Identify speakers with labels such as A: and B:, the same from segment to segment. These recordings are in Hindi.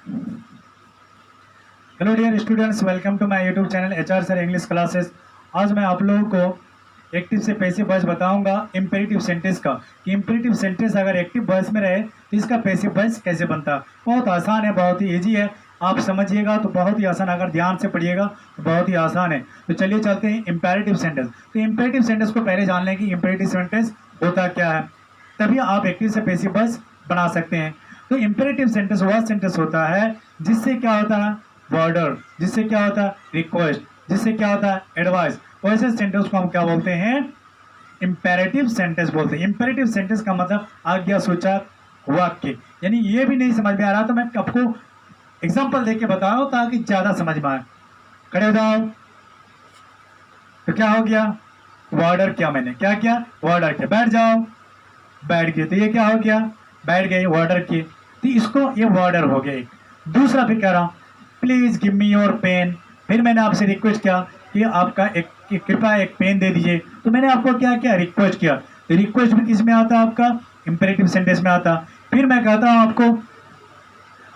A: Hello dear students, welcome to my YouTube channel HR sir English classes. आज मैं आप लोगों को एक्टिव से पैसिव वॉइस बताऊंगा इम्पेरेटिव सेंटेंस का, कि इम्पेरेटिव सेंटेंस अगर एक्टिव वॉइस में रहे तो इसका पैसिव वॉइस कैसे बनता है। बहुत आसान है, बहुत ही ईजी है, आप समझिएगा तो बहुत ही आसान, अगर ध्यान से पढ़िएगा तो बहुत ही आसान है। तो चलिए चलते हैं इम्पेरेटिव सेंटेंस। तो इम्पेरेटिव सेंटेंस को पहले जान लें कि इम्पेरेटिव सेंटेंस होता क्या है, तभी आप एक्टिव से पैसिव वॉइस बना सकते हैं। तो इम्पेरेटिव सेंटेंस वह सेंटेंस होता है जिससे क्या होता है ऑर्डर, जिससे क्या होता है रिक्वेस्ट, जिससे क्या होता है एडवाइस। वैसे सेंटेंस को हम क्या बोलते हैं, इंपेरेटिव सेंटेंस बोलते हैं। इंपेरेटिव सेंटेंस का मतलब आज्ञा सूचक वाक्य। यानी ये भी नहीं समझ में आ रहा तो मैं आपको एग्जांपल देके बता रहा हूं ताकि ज्यादा समझ में आए। खड़े हो जाओ। तो क्या हो गया, ऑर्डर किया, मैंने क्या किया, ऑर्डर किया। बैठ जाओ, बैठ गए। तो ये क्या हो गया, बैठ गए, ऑर्डर किए। तो इसको ये ऑर्डर हो गया एक। दूसरा फिर कह रहा हूं please give me your pen. फिर मैंने आपसे रिक्वेस्ट किया कि आपका एक कृपया एक पेन दे दीजिए। तो मैंने आपको क्या किया, रिक्वेस्ट किया। तो रिक्वेस्ट भी किस में आता है, आपका इंपेरेटिव सेंटेंस में आता। फिर मैं कहता हूं आपको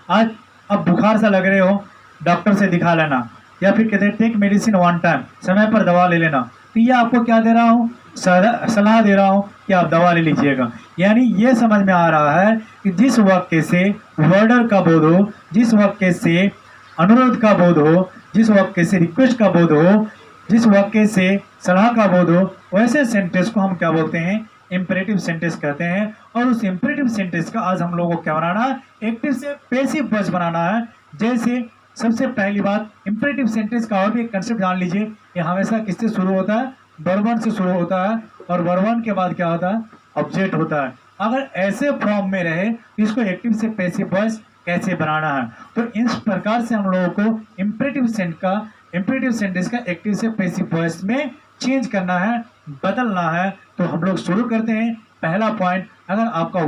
A: आज अब बुखार सा लग रहे हो, डॉक्टर से दिखा लेना। या फिर कहते हैं टेक मेडिसिन वन टाइम, समय पर दवा ले लेना। तो ये आपको क्या दे रहा हूँ, सलाह दे रहा हूँ कि आप दवा ले लीजिएगा। यानी ये समझ में आ रहा है कि जिस वाक्य से ऑर्डर का बोध हो, जिस वाक्य से अनुरोध का बोध हो, जिस वाक्य से रिक्वेस्ट का बोध हो, जिस वाक्य से सलाह का बोध हो, वैसे सेंटेंस को हम क्या बोलते हैं, इंपेरेटिव सेंटेंस कहते हैं। और उस इंपेरेटिव सेंटेंस का आज हम लोगों को क्या बनाना है, एक्टिव से पैसिव वॉइस बनाना है। जैसे सबसे पहली बात, इंपेरेटिव सेंटेंस का और भी एक कंसेप्ट जान लीजिए। ये हमेशा किससे शुरू होता है, वर्ब वन से शुरू होता है, और वर्ब वन के बाद क्या होता है, ऑब्जेक्ट होता है। अगर ऐसे फॉर्म में रहे तो इसको एक्टिव से पैसिव वॉइस कैसे बनाना है। तो इस प्रकार से हम लोगों को इंपेरेटिव सेंटेंस का एक्टिव से पैसिव वॉइस में चेंज करना है, बदलना है। तो हम लोग शुरू करते हैं। पहला पॉइंट, अगर आपका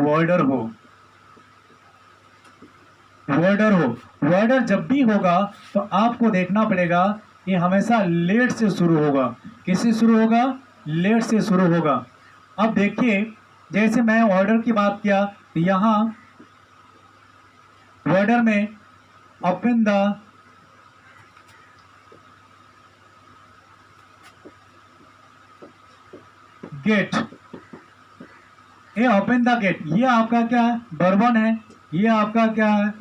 A: वर्डर जब भी होगा तो आपको देखना पड़ेगा कि हमेशा लेट से शुरू होगा। किससे शुरू होगा, लेट से शुरू होगा। अब देखिए, जैसे मैं ऑर्डर की बात किया तो यहां ऑर्डर में ओपन द गेट, ये ओपन द गेट, ये आपका क्या है, वर्ब वन है। ये आपका क्या है,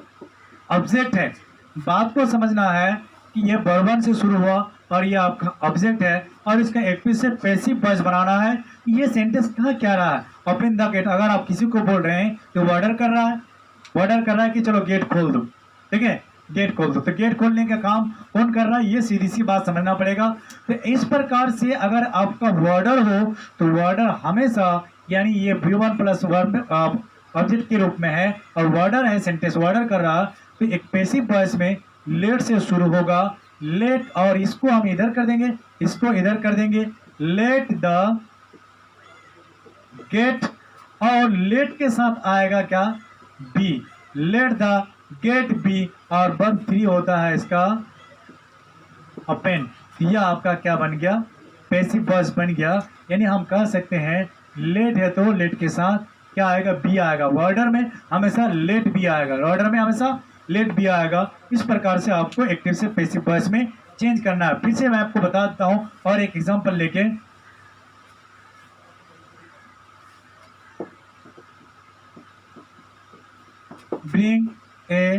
A: ऑब्जेक्ट है। बात को समझना है कि ये वर्ब वन से शुरू हुआ और ये आपका ऑब्जेक्ट है, और इसका एक्टिव से पैसिव वॉइस बनाना है। ये सेंटेंस कहा क्या रहा है, ओपन द गेट। अगर आप किसी को बोल रहे हैं तो ऑर्डर कर रहा है कि चलो गेट खोल दो, ठीक है, गेट खोल दो। तो गेट खोलने का काम कौन कर रहा है, ये सीधी सी बात समझना पड़ेगा। तो इस प्रकार से अगर आपका ऑर्डर हो तो ऑर्डर हमेशा, यानी ये V1 प्लस वर्ब ऑब्जेक्ट के रूप में है और ऑर्डर है, सेंटेंस ऑर्डर कर रहा, तो एक पैसिव वॉइस में लेट से शुरू होगा। लेट, और इसको हम इधर कर देंगे, इसको इधर कर देंगे, लेट द गेट, और लेट के साथ आएगा क्या, be, let the gate be, और वर्ब 3 होता है इसका ओपन। यह आपका क्या बन गया, पैसिव वॉइस बन गया। यानी हम कह सकते हैं लेट है तो लेट के साथ क्या आएगा, बी आएगा। ऑर्डर में हमेशा लेट बी आएगा, ऑर्डर में हमेशा लेट बी आएगा। इस प्रकार से आपको एक्टिव से पैसिव वॉइस में चेंज करना है। फिर से मैं आपको बता देता हूं और एक एग्जांपल लेके। Bring a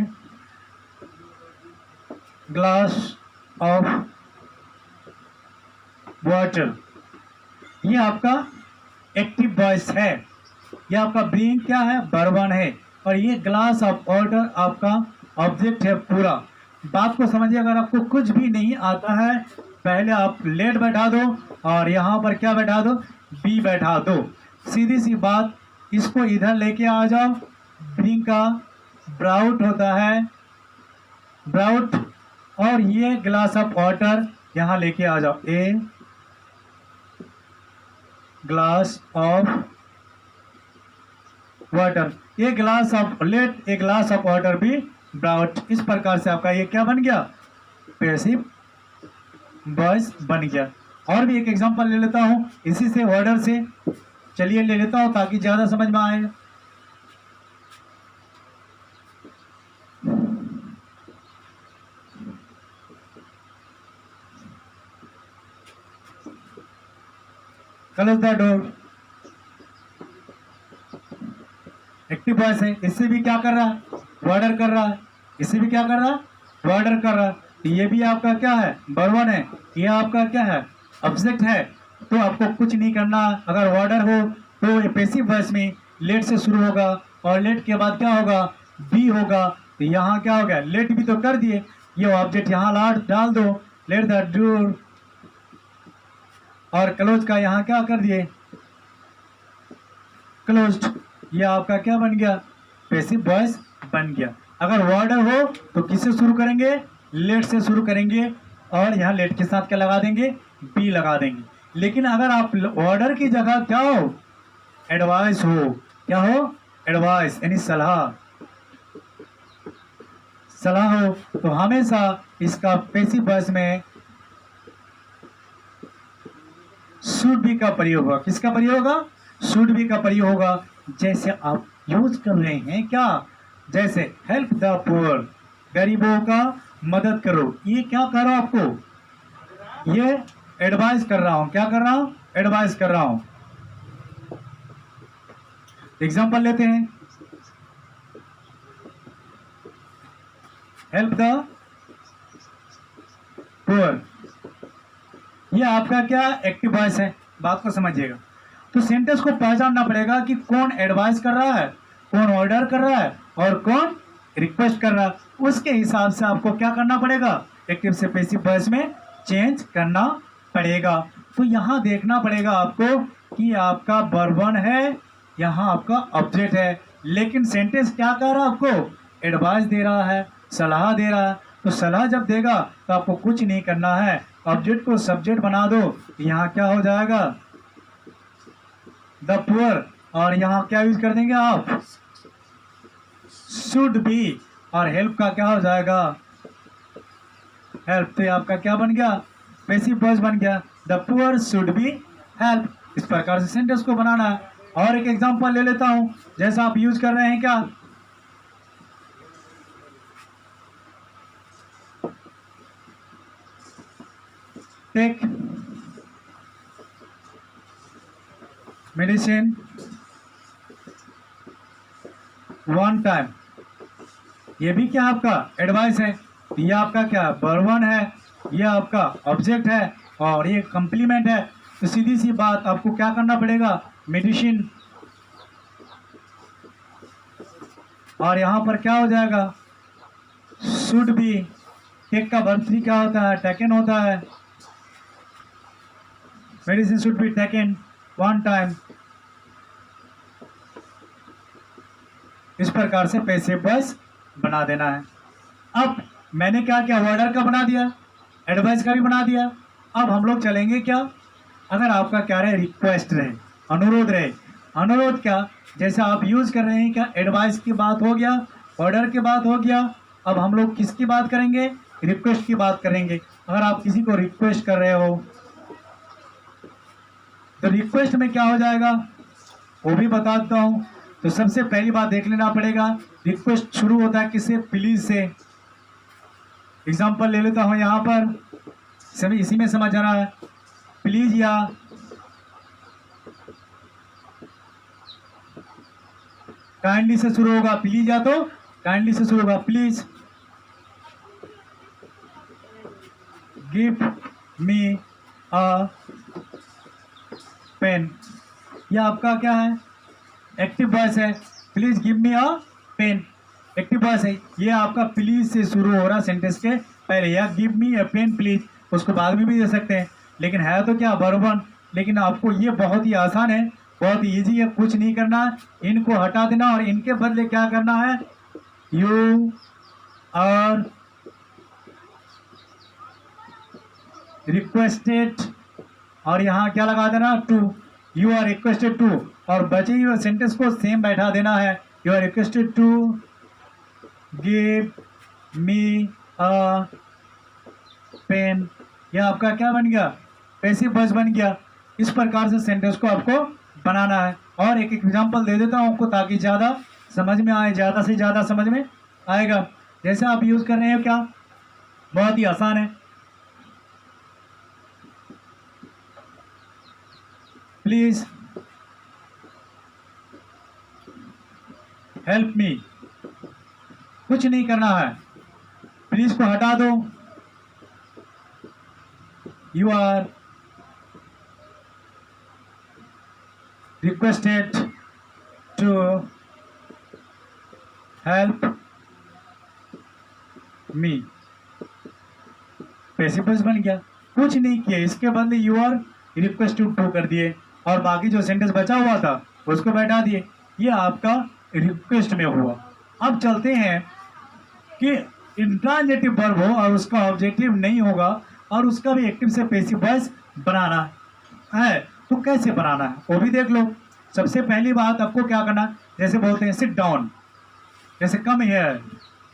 A: glass of water, ये आपका एक्टिव वॉइस है। ये आपका ब्रिंग क्या है, वर्ब वन है, और ये ग्लास ऑफ वाटर आपका ऑब्जेक्ट है पूरा। बात को समझिए, अगर आपको कुछ भी नहीं आता है, पहले आप लेट बैठा दो और यहाँ पर क्या बैठा दो, बी बैठा दो। सीधी सी बात, इसको इधर लेके आ जाओ। ब्रिंग का ब्राउट होता है, ब्राउट, और ये ग्लास ऑफ वाटर यहाँ लेके आ जाओ, ए ग्लास ऑफ वाटर, ये glass of let, a glass of water भी ब्राउट। इस प्रकार से आपका ये क्या बन गया, पैसिव वॉइस बन गया। और भी एक एग्जांपल ले लेता हूं इसी से, ऑर्डर से। चलिए ले लेता हूं ताकि ज्यादा समझ में आए। Close the door. Active voice है, इससे भी क्या कर रहा है, ऑर्डर कर रहा है, इससे भी क्या कर रहा है, ऑर्डर कर रहा है। तो ये भी आपका क्या है, वर्ब है, ये आपका क्या है, ऑब्जेक्ट है। तो आपको कुछ नहीं करना। अगर ऑर्डर हो तो ये पैसिव वॉइस में लेट से शुरू होगा और लेट के बाद क्या होगा, बी होगा। तो यहाँ क्या हो गया, लेट भी तो कर दिए, ये ऑब्जेक्ट यहाँ डाल दो, लेट द डोर, और क्लोज का यहाँ क्या कर दिए, क्लोज्ड। ये आपका क्या बन गया, पैसिव वॉइस बन गया। अगर ऑर्डर हो तो किससे शुरू करेंगे, लेट से शुरू करेंगे, और यहाँ लेट के साथ क्या लगा देंगे, बी लगा देंगे। लेकिन अगर आप ऑर्डर की जगह क्या हो, एडवाइस हो, क्या हो, एडवाइस यानी सलाह, सलाह हो, तो हमेशा इसका पैसिव वॉइस में शुड बी का प्रयोग होगा। किसका प्रयोग होगा, शुड बी का प्रयोग होगा। जैसे आप यूज कर रहे हैं क्या, जैसे हेल्प द पुअर, गरीबों का मदद करो। ये क्या कर रहा हूं आपको, ये एडवाइस कर रहा हूं, क्या कर रहा हूं, एडवाइस कर रहा हूं। एग्जांपल लेते हैं, हेल्प द पुअर, ये आपका क्या एक्टिव वॉइस है। बात को समझिएगा। तो सेंटेंस को पहचानना पड़ेगा कि कौन एडवाइस कर रहा है, कौन ऑर्डर कर रहा है, और कौन रिक्वेस्ट कर रहा है। उसके हिसाब से आपको क्या करना पड़ेगा, एक्टिव से पैसिव वॉइस में चेंज करना पड़ेगा। तो यहाँ देखना पड़ेगा आपको कि आपका वर्ब है, यहाँ आपका ऑब्जेक्ट है, लेकिन सेंटेंस क्या कर रहा है, आपको एडवाइस दे रहा है, सलाह दे रहा है। तो सलाह जब देगा तो आपको कुछ नहीं करना है, ऑब्जेक्ट को सब्जेक्ट बना दो, यहाँ क्या हो जाएगा, द पुअर, और यहाँ क्या यूज कर देंगे आप, शुड बी, और हेल्प का क्या हो जाएगा, हेल्प। तो आपका क्या बन गया, पैसिव वॉइस बन गया, the poor should be help. इस प्रकार से सेंटेंस को बनाना है। और एक एग्जांपल ले लेता हूं, जैसा आप यूज कर रहे हैं क्या, टेक मेडिसिन वन टाइम, ये भी क्या आपका एडवाइस है। ये आपका क्या वर्ब है, ये आपका ऑब्जेक्ट है, और ये कंप्लीमेंट है। तो सीधी सी बात, आपको क्या करना पड़ेगा, मेडिसिन, और यहां पर क्या हो जाएगा, शुड बी, टेक का वर्ब 3 क्या होता है, टेकन होता है, medicine should be taken one time. इस प्रकार से पैसिव वॉइस बना देना है। अब मैंने क्या किया, ऑर्डर का बना दिया, एडवाइस का भी बना दिया। अब हम लोग चलेंगे क्या, अगर आपका क्या रहे, रिक्वेस्ट रहे, अनुरोध रहे। अनुरोध क्या, जैसे आप यूज कर रहे हैं क्या, एडवाइस की बात हो गया, ऑर्डर की बात हो गया। अब हम लोग किसकी बात करेंगे, रिक्वेस्ट की बात करेंगे। अगर आप किसी को रिक्वेस्ट कर रहे हो तो रिक्वेस्ट में क्या हो जाएगा, वो भी बता देता हूँ। तो सबसे पहली बात देख लेना पड़ेगा, रिक्वेस्ट शुरू होता है किससे, प्लीज से। एग्जांपल ले लेता हूँ यहाँ पर, सभी इसी में समझ आना है, प्लीज या काइंडली से शुरू होगा, प्लीज या तो काइंडली से शुरू होगा, please give me a pen. यह आपका क्या है, एक्टिव वॉइस है, please give me a pen, active voice है। ये आपका प्लीज से शुरू हो रहा सेंटेंस के पहले, या give me a pen please, उसको बाद में भी दे सकते हैं, लेकिन है तो क्या वर्बन। लेकिन आपको ये बहुत ही आसान है, बहुत ही ईजी है, कुछ नहीं करना है, इनको हटा देना और इनके बदले क्या करना है, यू आर रिक्वेस्टेड, और यहाँ क्या लगा देना, to, you are requested to, और बचे हुए सेंटेंस को सेम बैठा देना है, you are requested to give me a pen. यह आपका क्या बन गया, पैसिव वॉइस बन गया। इस प्रकार से सेंटेंस को आपको बनाना है। और एक एग्जांपल दे देता हूँ आपको, ताकि ज़्यादा समझ में आए, ज़्यादा से ज़्यादा समझ में आएगा। जैसे आप यूज़ कर रहे हो क्या, बहुत ही आसान है। प्लीज हेल्प मी, कुछ नहीं करना है, प्लीज को हटा दो। You are requested to help me. Passive voice बन गया, कुछ नहीं किया, इसके बदले यू आर रिक्वेस्टेड टू कर दिए और बाकी जो सेंटेंस बचा हुआ था उसको बैठा दिए। ये आपका रिक्वेस्ट में हुआ। अब चलते हैं कि इंट्रांजेटिव वर्ब हो और उसका ऑब्जेक्टिव नहीं होगा और उसका भी एक्टिव से पैसिव वॉइस बनाना है, तो कैसे बनाना है वो भी देख लो। सबसे पहली बात आपको क्या करना, जैसे बोलते हैं सिट डाउन, जैसे कम हियर,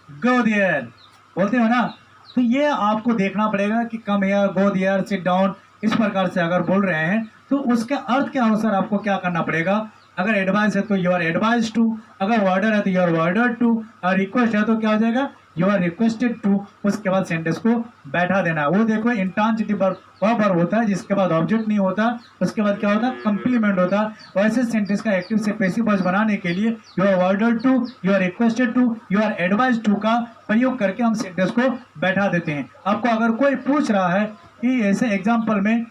A: गो देयर बोलते हो ना, तो ये आपको देखना पड़ेगा कि come here, go there, sit down, इस प्रकार से अगर बोल रहे हैं तो उसके अर्थ के अनुसार आपको क्या करना पड़ेगा। अगर एडवाइस है तो यू आर एडवाइज टू, अगर ऑर्डर है तो यू आर ऑर्डर टू, और रिक्वेस्ट है तो क्या हो जाएगा, यू आर रिक्वेस्टेड टू। उसके बाद सेंटेंस को बैठा देना है। वो देखो इंट्रांजिटिव वर्ब वह वर्ब होता है जिसके बाद ऑब्जेक्ट नहीं होता, उसके बाद क्या होता है, कंप्लीमेंट होता है। वैसे सेंटेंस का एक्टिव से पैसिव वॉइस बनाने के लिए you are order to, you are requested to, you are advise to का प्रयोग करके हम सेंटेंस को बैठा देते हैं। आपको अगर कोई पूछ रहा है कि ऐसे एग्जाम्पल में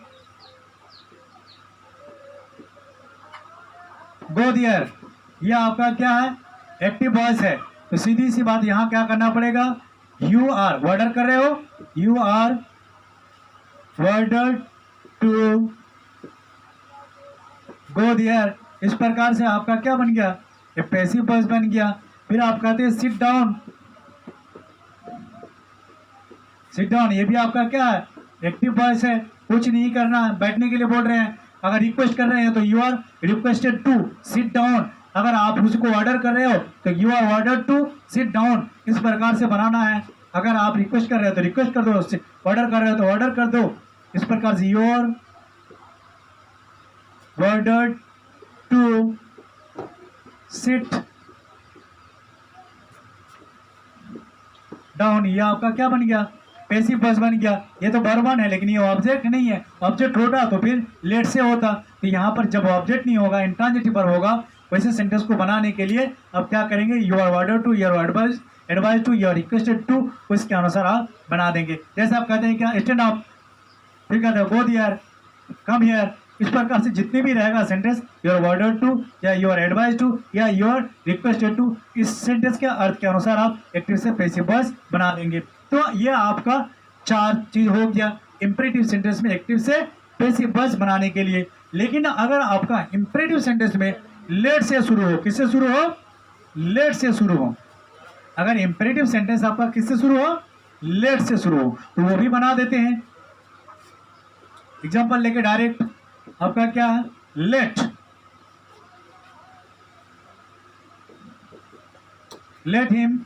A: गो देयर, ये आपका क्या है, एक्टिव वॉइस है, तो सीधी सी बात यहां क्या करना पड़ेगा, यू आर ऑर्डर कर रहे हो, you are order to go there. इस प्रकार से आपका क्या बन गया, ये पैसिव वॉइस बन गया। फिर आप कहते हैं सिट डाउन, सिट डाउन, ये भी आपका क्या है, एक्टिव वॉइस है, कुछ नहीं करना है, बैठने के लिए बोल रहे हैं। अगर रिक्वेस्ट कर रहे हैं तो you are requested to sit down, अगर आप उसको ऑर्डर कर रहे हो तो you are order to sit down. इस प्रकार से बनाना है। अगर आप रिक्वेस्ट कर रहे हो तो रिक्वेस्ट कर दो, ऑर्डर कर रहे हो तो ऑर्डर कर दो। इस प्रकार से you are order to sit down, ये आपका क्या बन गया, पैसिव वॉइस बन गया। ये तो वर्ब है लेकिन ये ऑब्जेक्ट नहीं है, ऑब्जेक्ट होता तो फिर लेट से होता, तो यहाँ पर जब ऑब्जेक्ट नहीं होगा, इंट्रांजिटिव वर्ब होगा, वैसे सेंटेंस को बनाने के लिए अब क्या करेंगे, you are order to, you are advise to, you are requested to, उसके अनुसार आप बना देंगे। जैसे आप कहते हैं क्या, स्टैंड अप, फिर कहते हैं गो देयर, कम हियर। इस प्रकार से जितने भी रहेगा sentence, you are order to या यू आर एडवाइज टू या यू आर रिक्वेस्टेड टू, इस सेंटेंस के अर्थ के अनुसार आप एक्टिव से पैसिव वॉइस बना देंगे। तो ये आपका 4 चीज हो गया इंपरेटिव सेंटेंस में एक्टिव से पैसिव वॉइस बनाने के लिए। लेकिन अगर आपका इंपरेटिव सेंटेंस में लेट से शुरू हो, किससे शुरू हो, लेट से शुरू हो, अगर इंपरेटिव सेंटेंस आपका किससे शुरू हो, लेट से शुरू हो, तो वो भी बना देते हैं। एग्जांपल लेके डायरेक्ट आपका क्या है, let, let him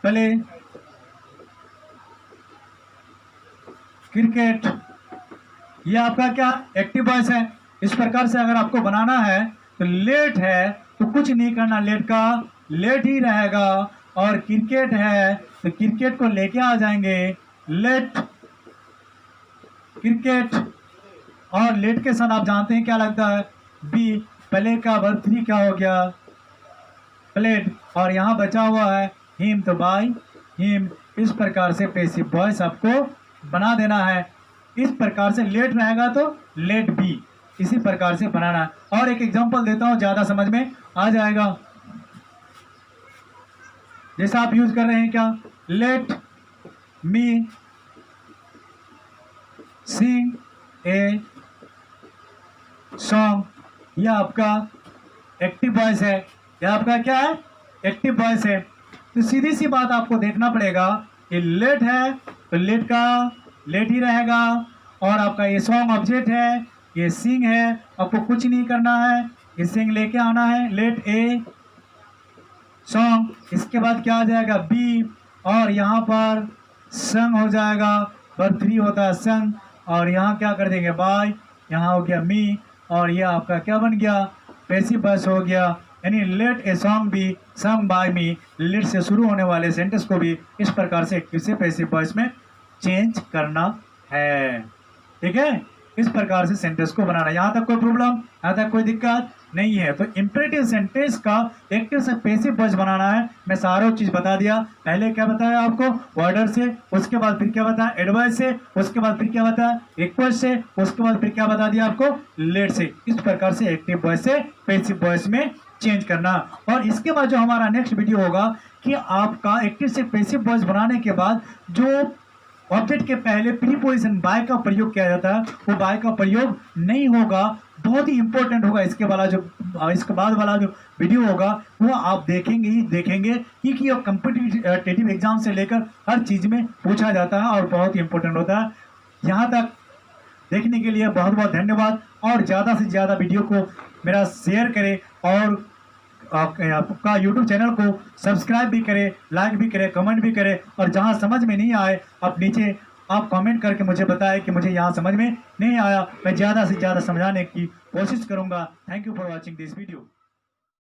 A: play cricket, ये आपका क्या एक्टिव वॉइस है। इस प्रकार से अगर आपको बनाना है तो लेट है तो कुछ नहीं करना, लेट का लेट ही रहेगा, और क्रिकेट है तो क्रिकेट को लेके आ जाएंगे, लेट क्रिकेट। और लेट के साथ आप जानते हैं क्या लगता है, बी, प्ले का वर्ब 3 क्या हो गया, प्लेड, और यहाँ बचा हुआ है हिम, तो बाय हिम। इस प्रकार से पैसिव वॉइस आपको बना देना है। इस प्रकार से लेट रहेगा तो लेट बी, इसी प्रकार से बनाना है। और एक एग्जांपल देता हूं, ज्यादा समझ में आ जाएगा। जैसा आप यूज कर रहे हैं क्या, let me Singh a song, यह आपका एक्टिव वॉइस है, यह आपका क्या है, एक्टिव वॉइस है। तो सीधी सी बात आपको देखना पड़ेगा कि लेट है तो लेट का लेट ही रहेगा, और आपका ये सॉन्ग ऑब्जेक्ट है, ये सिंग है, आपको कुछ नहीं करना है, ये सिंग लेके आना है, लेट ए सॉन्ग। इसके बाद क्या आ जाएगा, बी, और यहाँ पर संग हो जाएगा, वर्ब 3 होता है संग, और यहाँ क्या कर देंगे, बाय, यहाँ हो गया मी, और यह आपका क्या बन गया, पैसिव वॉइस हो गया। यानी let a song be sung by me, let से शुरू होने वाले सेंटेंस को भी इस प्रकार से एक्टिव से पैसिव वॉइस में चेंज करना है। ठीक है, इस प्रकार से सेंटेंस को बनाना। यहाँ तक कोई प्रॉब्लम, यहाँ तक कोई दिक्कत नहीं है। तो इंपेरेटिव सेंटेंस का एक्टिव से पैसिव वॉइस बनाना है। मैं सारा चीज बता दिया। पहले क्या बताया आपको, ऑर्डर से, उसके बाद फिर क्या बताया, एडवाइस से, उसके बाद फिर क्या बताया, रिक्वेस्ट से, उसके बाद फिर क्या बता दिया आपको, लेट से। इस प्रकार से एक्टिव वॉइस से पैसिव वॉइस में चेंज करना। और इसके बाद जो हमारा नेक्स्ट वीडियो होगा कि आपका एक्टिव से पैसिव वॉइस बनाने के बाद जो ऑब्जेक्ट के पहले प्रीपोजिशन बाय का प्रयोग किया जाता है वो बाय का प्रयोग नहीं होगा। बहुत ही इंपॉर्टेंट होगा। इसके बाद वाला जो वीडियो होगा वो आप देखेंगे कि कॉम्पिटिटिव एग्जाम से लेकर हर चीज में पूछा जाता है और बहुत ही इंपॉर्टेंट होता है। यहाँ तक देखने के लिए बहुत बहुत धन्यवाद। और ज़्यादा से ज़्यादा वीडियो को मेरा शेयर करें और आपका YouTube चैनल को सब्सक्राइब भी करें, लाइक भी करें, कमेंट भी करें। और जहां समझ में नहीं आए आप नीचे आप कमेंट करके मुझे बताएं कि मुझे यहां समझ में नहीं आया। मैं ज़्यादा से ज़्यादा समझाने की कोशिश करूंगा। Thank you for watching this video.